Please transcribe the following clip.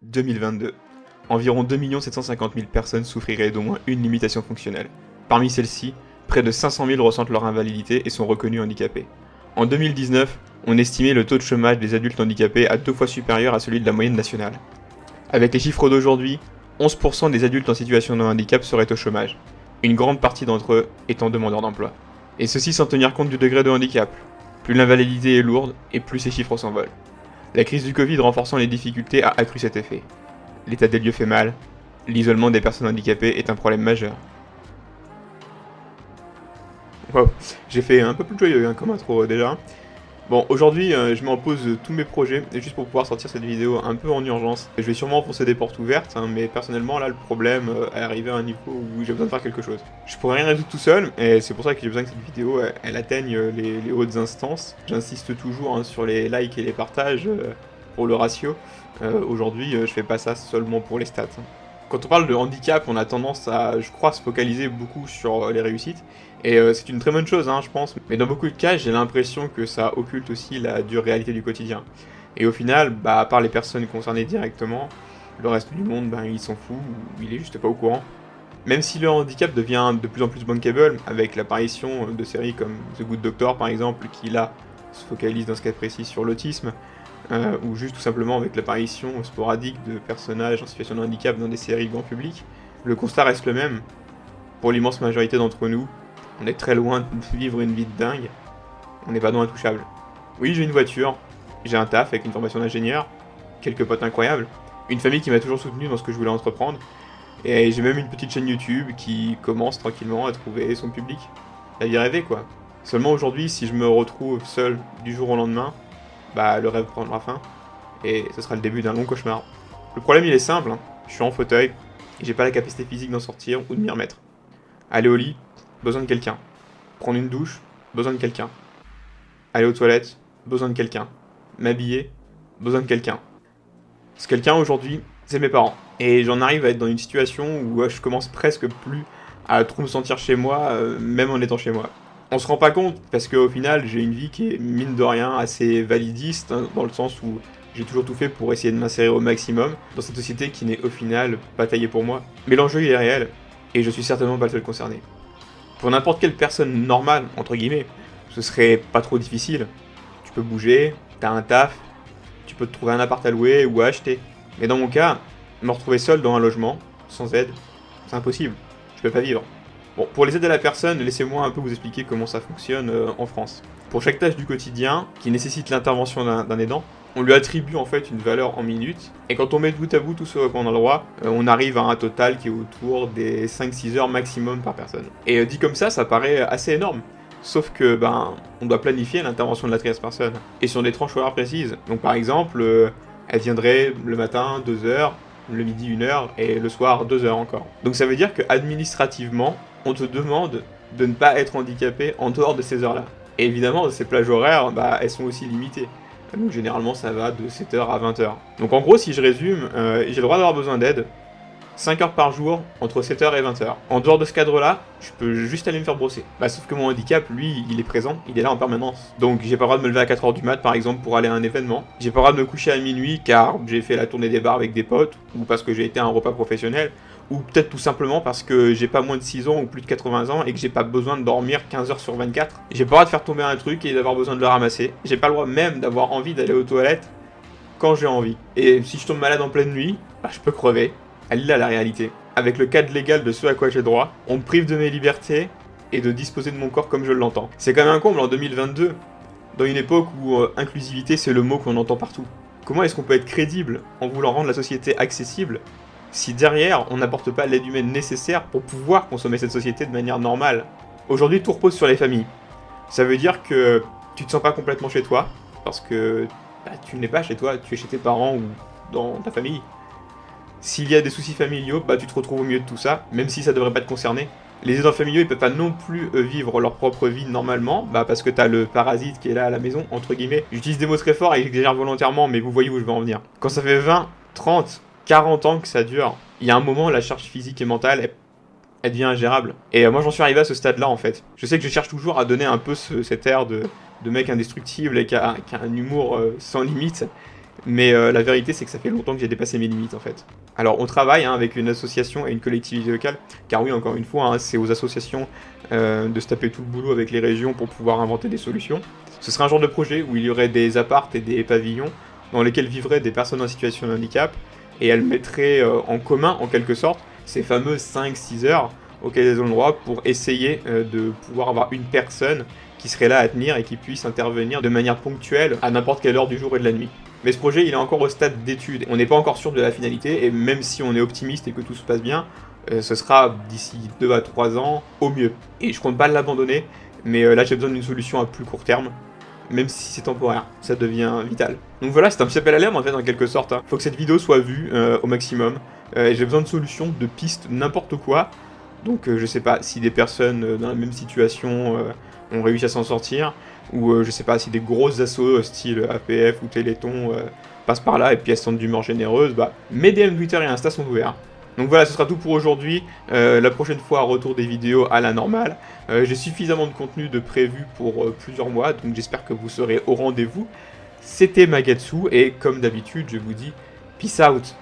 2022. Environ 2 750 000 personnes souffriraient d'au moins une limitation fonctionnelle. Parmi celles-ci, près de 500 000 ressentent leur invalidité et sont reconnus handicapés. En 2019, on estimait le taux de chômage des adultes handicapés à 2 fois supérieur à celui de la moyenne nationale. Avec les chiffres d'aujourd'hui, 11% des adultes en situation de handicap seraient au chômage, une grande partie d'entre eux étant demandeurs d'emploi. Et ceci sans tenir compte du degré de handicap. Plus l'invalidité est lourde, et plus ces chiffres s'envolent. La crise du Covid renforçant les difficultés a accru cet effet. L'état des lieux fait mal, l'isolement des personnes handicapées est un problème majeur. Wow, j'ai fait un peu plus joyeux comme intro déjà. Bon, aujourd'hui, je mets en pause tous mes projets, juste pour pouvoir sortir cette vidéo un peu en urgence. Je vais sûrement enfoncer des portes ouvertes, mais personnellement, là, le problème est arrivé à un niveau où j'ai besoin de faire quelque chose. Je pourrais rien résoudre tout seul, et c'est pour ça que j'ai besoin que cette vidéo, elle atteigne les hautes instances. J'insiste toujours sur les likes et les partages pour le ratio. Aujourd'hui, je fais pas ça seulement pour les stats. Quand on parle de handicap, on a tendance à, je crois, se focaliser beaucoup sur les réussites. Et c'est une très bonne chose, je pense. Mais dans beaucoup de cas, j'ai l'impression que ça occulte aussi la dure réalité du quotidien. Et au final, à part les personnes concernées directement, le reste du monde, il s'en fout, ou il est juste pas au courant. Même si le handicap devient de plus en plus bankable, avec l'apparition de séries comme The Good Doctor par exemple, qui là se focalise dans ce cas précis sur l'autisme, ou juste tout simplement avec l'apparition sporadique de personnages en situation de handicap dans des séries grand public, le constat reste le même. Pour l'immense majorité d'entre nous, on est très loin de vivre une vie de dingue, on n'est pas non intouchable. Oui, j'ai une voiture, j'ai un taf avec une formation d'ingénieur, quelques potes incroyables, une famille qui m'a toujours soutenu dans ce que je voulais entreprendre, et j'ai même une petite chaîne YouTube qui commence tranquillement à trouver son public. La vie rêvée quoi. Seulement aujourd'hui, si je me retrouve seul du jour au lendemain, le rêve prendra fin, et ce sera le début d'un long cauchemar. Le problème il est simple, je suis en fauteuil, et j'ai pas la capacité physique d'en sortir ou de m'y remettre. Aller au lit, besoin de quelqu'un. Prendre une douche, besoin de quelqu'un. Aller aux toilettes, besoin de quelqu'un. M'habiller, besoin de quelqu'un. Ce quelqu'un aujourd'hui, c'est mes parents. Et j'en arrive à être dans une situation où je commence presque plus à trop me sentir chez moi, même en étant chez moi. On se rend pas compte parce qu'au final, j'ai une vie qui est mine de rien assez validiste, dans le sens où j'ai toujours tout fait pour essayer de m'insérer au maximum dans cette société qui n'est au final pas taillée pour moi. Mais l'enjeu il est réel, et je suis certainement pas le seul concerné. Pour n'importe quelle personne normale, entre guillemets, ce serait pas trop difficile. Tu peux bouger, t'as un taf, tu peux te trouver un appart à louer ou à acheter. Mais dans mon cas, me retrouver seul dans un logement, sans aide, c'est impossible. Je peux pas vivre. Bon, pour les aides à la personne, laissez-moi un peu vous expliquer comment ça fonctionne en France. Pour chaque tâche du quotidien qui nécessite l'intervention d'un aidant, on lui attribue en fait une valeur en minutes, et quand on met bout à bout tout ce qu'on a le droit, on arrive à un total qui est autour des 5-6 heures maximum par personne. Et dit comme ça paraît assez énorme. Sauf que, on doit planifier l'intervention de la tierce personne. Et sur des tranches horaires précises. Donc par exemple, elle viendrait le matin 2 heures, le midi 1 heure, et le soir 2 heures encore. Donc ça veut dire que administrativement, on te demande de ne pas être handicapé en dehors de ces heures-là. Et évidemment, ces plages horaires, elles sont aussi limitées. Donc généralement ça va de 7h à 20h. Donc en gros si je résume, j'ai le droit d'avoir besoin d'aide 5 heures par jour, entre 7h et 20h. En dehors de ce cadre-là, je peux juste aller me faire brosser. Sauf que mon handicap, lui, il est présent, il est là en permanence. Donc j'ai pas le droit de me lever à 4h du mat par exemple pour aller à un événement. J'ai pas le droit de me coucher à minuit car j'ai fait la tournée des bars avec des potes, ou parce que j'ai été à un repas professionnel, ou peut-être tout simplement parce que j'ai pas moins de 6 ans ou plus de 80 ans et que j'ai pas besoin de dormir 15 heures sur 24. J'ai pas le droit de faire tomber un truc et d'avoir besoin de le ramasser. J'ai pas le droit même d'avoir envie d'aller aux toilettes quand j'ai envie. Et si je tombe malade en pleine nuit, je peux crever. Elle est là la réalité. Avec le cadre légal de ce à quoi j'ai droit, on me prive de mes libertés et de disposer de mon corps comme je l'entends. C'est quand même un comble en 2022, dans une époque où inclusivité c'est le mot qu'on entend partout. Comment est-ce qu'on peut être crédible en voulant rendre la société accessible si derrière on n'apporte pas l'aide humaine nécessaire pour pouvoir consommer cette société de manière normale? Aujourd'hui tout repose sur les familles. Ça veut dire que tu te sens pas complètement chez toi, parce que tu n'es pas chez toi, tu es chez tes parents ou dans ta famille. S'il y a des soucis familiaux, tu te retrouves au milieu de tout ça, même si ça devrait pas te concerner. Les aidants familiaux, ils peuvent pas non plus vivre leur propre vie normalement, parce que t'as le parasite qui est là à la maison, entre guillemets. J'utilise des mots très forts et j'exagère volontairement, mais vous voyez où je veux en venir. Quand ça fait 20, 30, 40 ans que ça dure, il y a un moment, la charge physique et mentale, elle devient ingérable. Et moi, j'en suis arrivé à ce stade-là, en fait. Je sais que je cherche toujours à donner un peu cet air de mec indestructible et qui a un humour sans limite. Mais la vérité, c'est que ça fait longtemps que j'ai dépassé mes limites, en fait. Alors, on travaille avec une association et une collectivité locale, car oui, encore une fois, c'est aux associations de se taper tout le boulot avec les régions pour pouvoir inventer des solutions. Ce serait un genre de projet où il y aurait des apparts et des pavillons dans lesquels vivraient des personnes en situation de handicap, et elles mettraient en commun, en quelque sorte, ces fameuses 5-6 heures auxquelles elles ont le droit pour essayer de pouvoir avoir une personne qui serait là à tenir et qui puisse intervenir de manière ponctuelle à n'importe quelle heure du jour et de la nuit. Mais ce projet, il est encore au stade d'étude. On n'est pas encore sûr de la finalité, et même si on est optimiste et que tout se passe bien, ce sera d'ici 2 à 3 ans au mieux. Et je compte pas l'abandonner, mais là j'ai besoin d'une solution à plus court terme, même si c'est temporaire, ça devient vital. Donc voilà, c'est un petit appel à l'air en fait en quelque sorte. Faut que cette vidéo soit vue au maximum. J'ai besoin de solutions, de pistes, n'importe quoi. Donc je sais pas si des personnes dans la même situation ont réussi à s'en sortir, ou je sais pas si des grosses assos style APF ou Téléthon passent par là et puis elles sentent d'humeur généreuse, bah mes DM Twitter et Insta sont ouverts. Donc voilà, ce sera tout pour aujourd'hui. La prochaine fois, retour des vidéos à la normale. J'ai suffisamment de contenu de prévu pour plusieurs mois, donc j'espère que vous serez au rendez-vous. C'était Magatsu, et comme d'habitude, je vous dis peace out.